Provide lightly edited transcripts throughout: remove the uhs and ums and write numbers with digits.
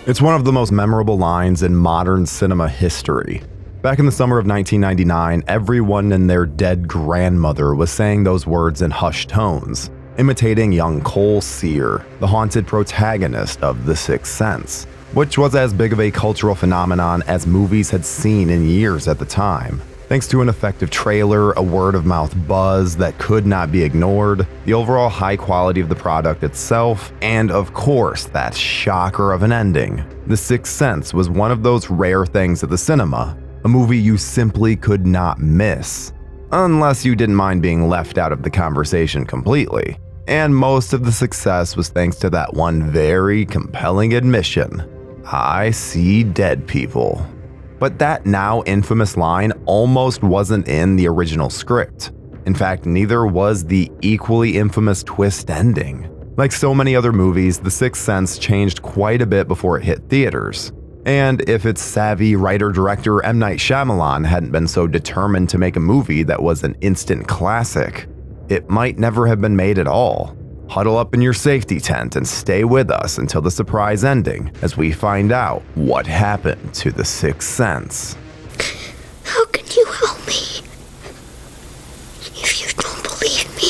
It's one of the most memorable lines in modern cinema history. Back in the summer of 1999, everyone and their dead grandmother was saying those words in hushed tones, imitating young Cole Sear, the haunted protagonist of The Sixth Sense, which was as big of a cultural phenomenon as movies had seen in years at the time. Thanks to an effective trailer, a word-of-mouth buzz that could not be ignored, the overall high quality of the product itself, and of course, that shocker of an ending, The Sixth Sense was one of those rare things at the cinema, a movie you simply could not miss. Unless you didn't mind being left out of the conversation completely. And most of the success was thanks to that one very compelling admission: I see dead people. But that now infamous line almost wasn't in the original script. In fact, neither was the equally infamous twist ending. Like so many other movies, The Sixth Sense changed quite a bit before it hit theaters. And if its savvy writer-director M. Night Shyamalan hadn't been so determined to make a movie that was an instant classic, it might never have been made at all. Huddle up in your safety tent and stay with us until the surprise ending as we find out what happened to The Sixth Sense. How can you help me if you don't believe me?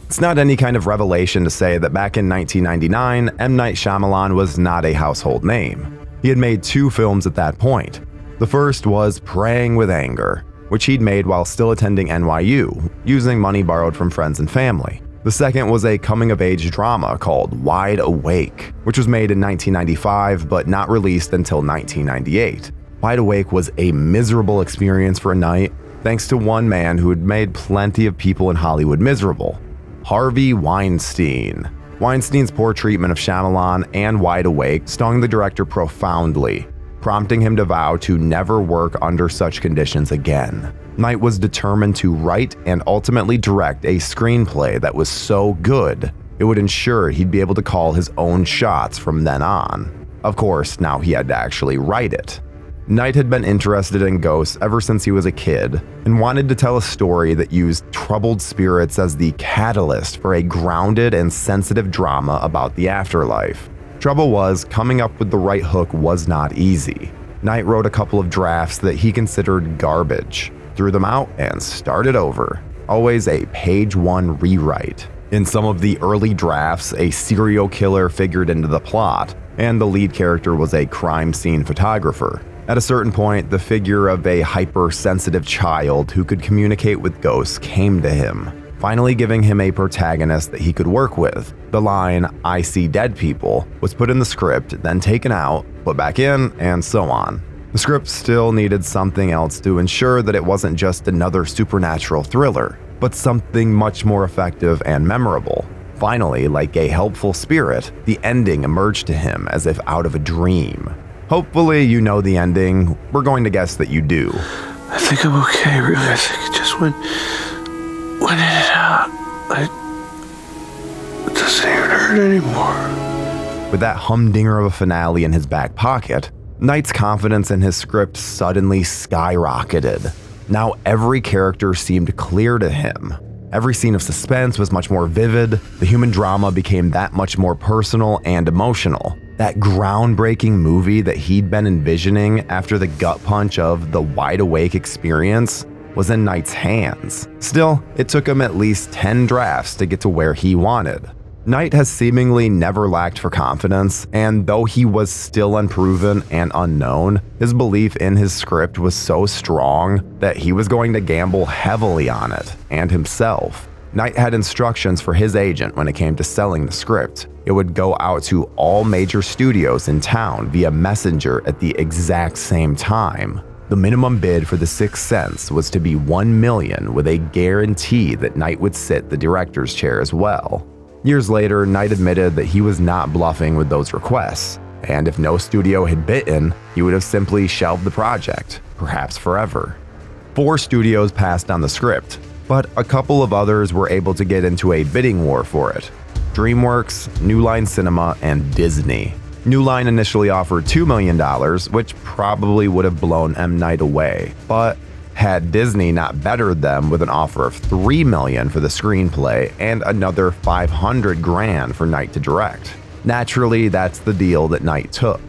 It's not any kind of revelation to say that back in 1999, M. Night Shyamalan was not a household name. He had made 2 films at that point. The first was Praying with Anger, which he'd made while still attending NYU, using money borrowed from friends and family. The second was a coming-of-age drama called Wide Awake, which was made in 1995 but not released until 1998. Wide Awake was a miserable experience for a night, thanks to one man who had made plenty of people in Hollywood miserable: Harvey Weinstein. Weinstein's poor treatment of Shyamalan and Wide Awake stung the director profoundly, prompting him to vow to never work under such conditions again. Night was determined to write and ultimately direct a screenplay that was so good, it would ensure he'd be able to call his own shots from then on. Of course, now he had to actually write it. Night had been interested in ghosts ever since he was a kid, and wanted to tell a story that used troubled spirits as the catalyst for a grounded and sensitive drama about the afterlife. Trouble was, coming up with the right hook was not easy. Night wrote a couple of drafts that he considered garbage, threw them out, and started over. Always a page 1 rewrite. In some of the early drafts, a serial killer figured into the plot, and the lead character was a crime scene photographer. At a certain point, the figure of a hypersensitive child who could communicate with ghosts came to him, finally giving him a protagonist that he could work with. The line, I see dead people, was put in the script, then taken out, put back in, and so on. The script still needed something else to ensure that it wasn't just another supernatural thriller, but something much more effective and memorable. Finally, like a helpful spirit, the ending emerged to him as if out of a dream. Hopefully you know the ending. We're going to guess that you do. I think I'm okay, really. I think it just went in and out. It doesn't even hurt anymore. With that humdinger of a finale in his back pocket, Night's confidence in his script suddenly skyrocketed. Now every character seemed clear to him. Every scene of suspense was much more vivid. The human drama became that much more personal and emotional. That groundbreaking movie that he'd been envisioning after the gut punch of the Wide Awake experience was in Night's hands. Still, it took him at least 10 drafts to get to where he wanted. Night has seemingly never lacked for confidence, and though he was still unproven and unknown, his belief in his script was so strong that he was going to gamble heavily on it, and himself. Night had instructions for his agent when it came to selling the script. It would go out to all major studios in town via messenger at the exact same time. The minimum bid for The Sixth Sense was to be $1 million, with a guarantee that Night would sit the director's chair as well. Years later, Night admitted that he was not bluffing with those requests, and if no studio had bitten, he would have simply shelved the project, perhaps forever. 4 studios passed on the script, but a couple of others were able to get into a bidding war for it: DreamWorks, New Line Cinema, and Disney. New Line initially offered $2 million, which probably would have blown M. Night away, but had Disney not bettered them with an offer of $3 million for the screenplay and another $500,000 for Night to direct. Naturally, that's the deal that Knight took.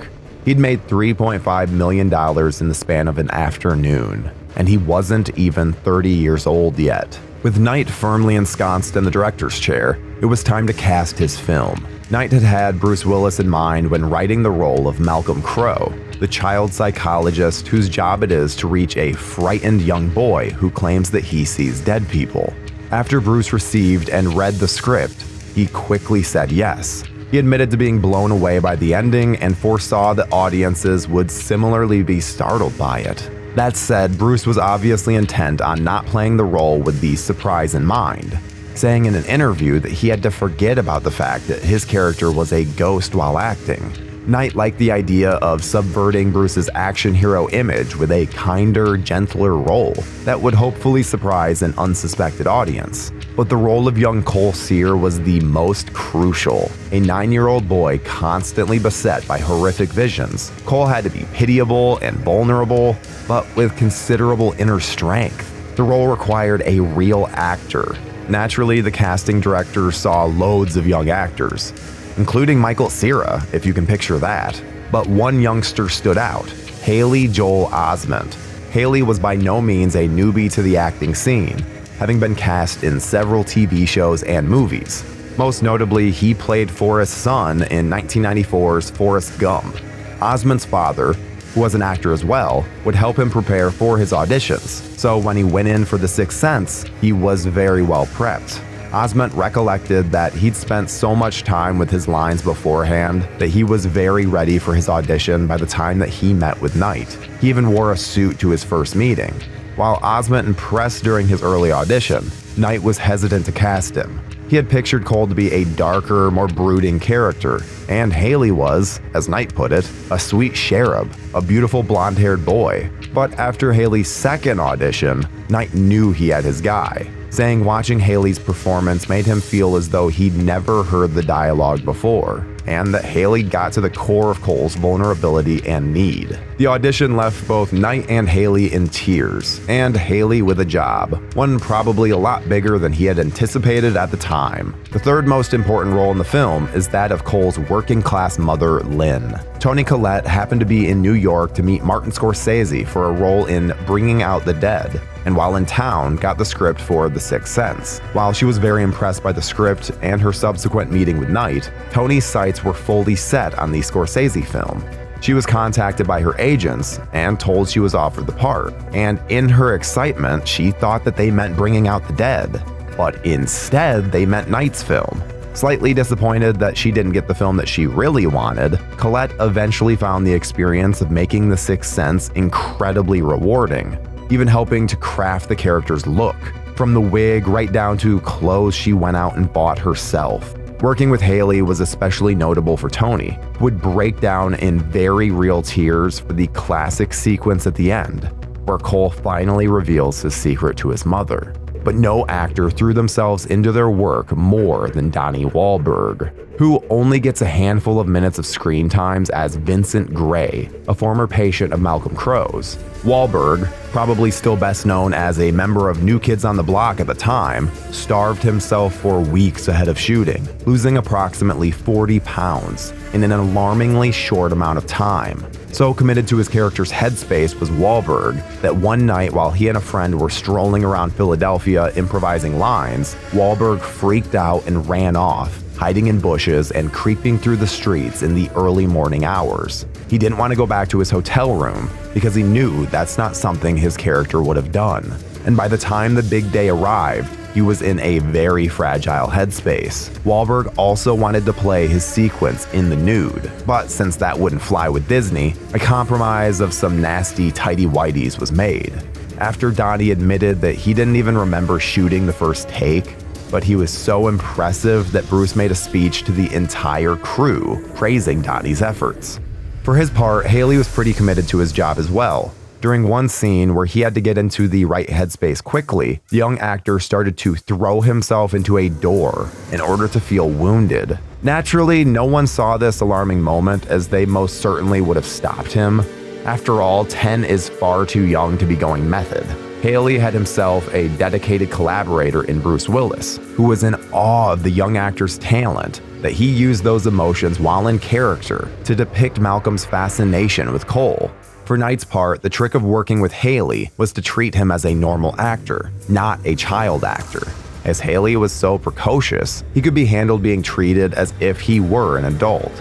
He'd made $3.5 million in the span of an afternoon, and he wasn't even 30 years old yet. With Knight firmly ensconced in the director's chair, it was time to cast his film. Knight had had Bruce Willis in mind when writing the role of Malcolm Crowe, the child psychologist whose job it is to reach a frightened young boy who claims that he sees dead people. After Bruce received and read the script, he quickly said yes. He admitted to being blown away by the ending and foresaw that audiences would similarly be startled by it. That said, Bruce was obviously intent on not playing the role with the surprise in mind, saying in an interview that he had to forget about the fact that his character was a ghost while acting. Knight liked the idea of subverting Bruce's action hero image with a kinder, gentler role that would hopefully surprise an unsuspected audience. But the role of young Cole Sear was the most crucial. A 9-year-old boy constantly beset by horrific visions, Cole had to be pitiable and vulnerable, but with considerable inner strength. The role required a real actor. Naturally, the casting director saw loads of young actors, including Michael Cera, if you can picture that. But one youngster stood out, Haley Joel Osment. Haley was by no means a newbie to the acting scene, having been cast in several TV shows and movies. Most notably, he played Forrest's son in 1994's Forrest Gump. Osment's father, who was an actor as well, would help him prepare for his auditions, so when he went in for The Sixth Sense, he was very well prepped. Osment recollected that he'd spent so much time with his lines beforehand that he was very ready for his audition by the time that he met with Knight. He even wore a suit to his first meeting. While Osment impressed during his early audition, Knight was hesitant to cast him. He had pictured Cole to be a darker, more brooding character, and Haley was, as Knight put it, a sweet cherub, a beautiful blonde-haired boy. But after Haley's second audition, Knight knew he had his guy, saying watching Haley's performance made him feel as though he'd never heard the dialogue before, and that Haley got to the core of Cole's vulnerability and need. The audition left both Knight and Haley in tears, and Haley with a job, one probably a lot bigger than he had anticipated at the time. The third most important role in the film is that of Cole's working-class mother, Lynn. Toni Collette happened to be in New York to meet Martin Scorsese for a role in Bringing Out the Dead, and while in town, got the script for The Sixth Sense. While she was very impressed by the script and her subsequent meeting with Knight, Toni's sights were fully set on the Scorsese film. She was contacted by her agents and told she was offered the part, and in her excitement, she thought that they meant Bringing Out the Dead, but instead they meant Knight's film. Slightly disappointed that she didn't get the film that she really wanted, Collette eventually found the experience of making The Sixth Sense incredibly rewarding, even helping to craft the character's look, from the wig right down to clothes she went out and bought herself. Working with Haley was especially notable for Toni, who would break down in very real tears for the classic sequence at the end, where Cole finally reveals his secret to his mother. But no actor threw themselves into their work more than Donnie Wahlberg, who only gets a handful of minutes of screen times as Vincent Gray, a former patient of Malcolm Crowe's. Wahlberg, probably still best known as a member of New Kids on the Block at the time, starved himself for weeks ahead of shooting, losing approximately 40 pounds in an alarmingly short amount of time. So committed to his character's headspace was Wahlberg that one night while he and a friend were strolling around Philadelphia improvising lines, Wahlberg freaked out and ran off, hiding in bushes and creeping through the streets in the early morning hours. He didn't want to go back to his hotel room because he knew that's not something his character would have done. And by the time the big day arrived, he was in a very fragile headspace. Wahlberg also wanted to play his sequence in the nude, but since that wouldn't fly with Disney, a compromise of some nasty tighty-whities was made. After Donnie admitted that he didn't even remember shooting the first take, but he was so impressive that Bruce made a speech to the entire crew, praising Donnie's efforts. For his part, Haley was pretty committed to his job as well. During one scene where he had to get into the right headspace quickly, the young actor started to throw himself into a door in order to feel wounded. Naturally, no one saw this alarming moment, as they most certainly would have stopped him. After all, 10 is far too young to be going method. Haley had himself a dedicated collaborator in Bruce Willis, who was in awe of the young actor's talent that he used those emotions while in character to depict Malcolm's fascination with Cole. For Knight's part, the trick of working with Haley was to treat him as a normal actor, not a child actor. As Haley was so precocious, he could be handled being treated as if he were an adult.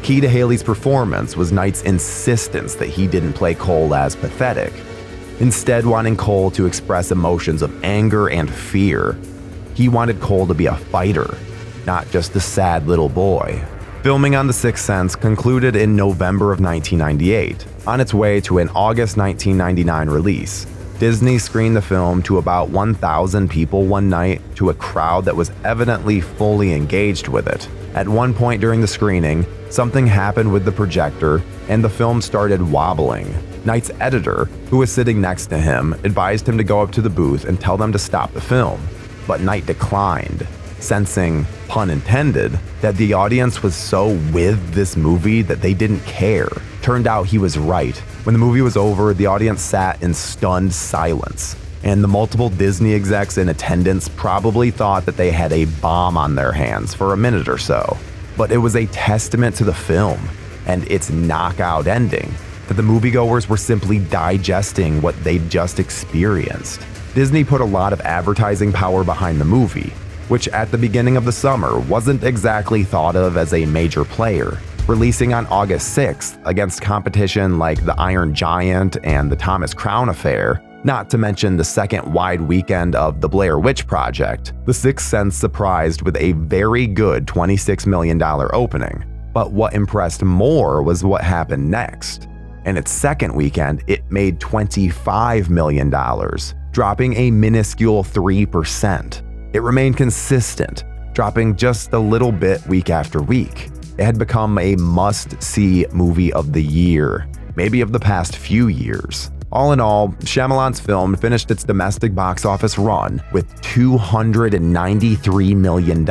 Key to Haley's performance was Knight's insistence that he didn't play Cole as pathetic, instead wanting Cole to express emotions of anger and fear. He wanted Cole to be a fighter, not just a sad little boy. Filming on The Sixth Sense concluded in November of 1998, on its way to an August 1999 release. Disney screened the film to about 1,000 people one night to a crowd that was evidently fully engaged with it. At one point during the screening, something happened with the projector and the film started wobbling. Knight's editor, who was sitting next to him, advised him to go up to the booth and tell them to stop the film, but Knight declined, sensing, pun intended, that the audience was so with this movie that they didn't care. Turned out he was right. When the movie was over, the audience sat in stunned silence, and the multiple Disney execs in attendance probably thought that they had a bomb on their hands for a minute or so. But it was a testament to the film and its knockout ending that the moviegoers were simply digesting what they'd just experienced. Disney put a lot of advertising power behind the movie, which at the beginning of the summer wasn't exactly thought of as a major player. Releasing on August 6th against competition like The Iron Giant and The Thomas Crown Affair, not to mention the second wide weekend of The Blair Witch Project, The Sixth Sense surprised with a very good $26 million opening. But what impressed more was what happened next. In its second weekend, it made $25 million, dropping a minuscule 3%. It remained consistent, dropping just a little bit week after week. It had become a must-see movie of the year, maybe of the past few years. All in all, Shyamalan's film finished its domestic box office run with $293 million,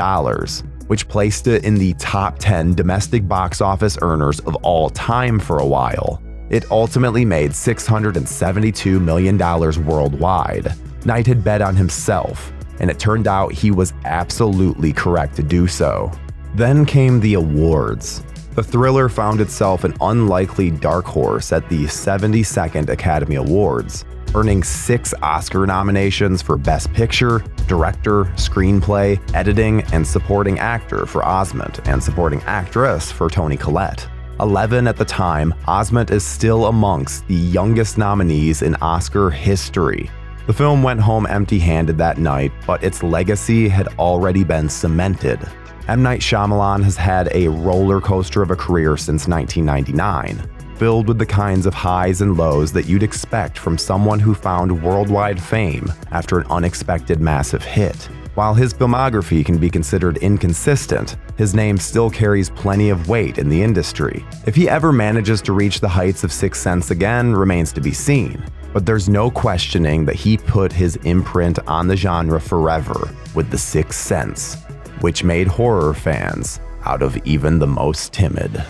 which placed it in the top 10 domestic box office earners of all time for a while. It ultimately made $672 million worldwide. Knight had bet on himself, and it turned out he was absolutely correct to do so. Then came the awards. The thriller found itself an unlikely dark horse at the 72nd Academy Awards, earning 6 Oscar nominations for Best Picture, Director, Screenplay, Editing, and Supporting Actor for Osment, and Supporting Actress for Toni Collette. 11 at the time, Osment is still amongst the youngest nominees in Oscar history. The film went home empty-handed that night, but its legacy had already been cemented. M. Night Shyamalan has had a roller coaster of a career since 1999, filled with the kinds of highs and lows that you'd expect from someone who found worldwide fame after an unexpected massive hit. While his filmography can be considered inconsistent, his name still carries plenty of weight in the industry. If he ever manages to reach the heights of Sixth Sense again remains to be seen, but there's no questioning that he put his imprint on the genre forever with The Sixth Sense, which made horror fans out of even the most timid.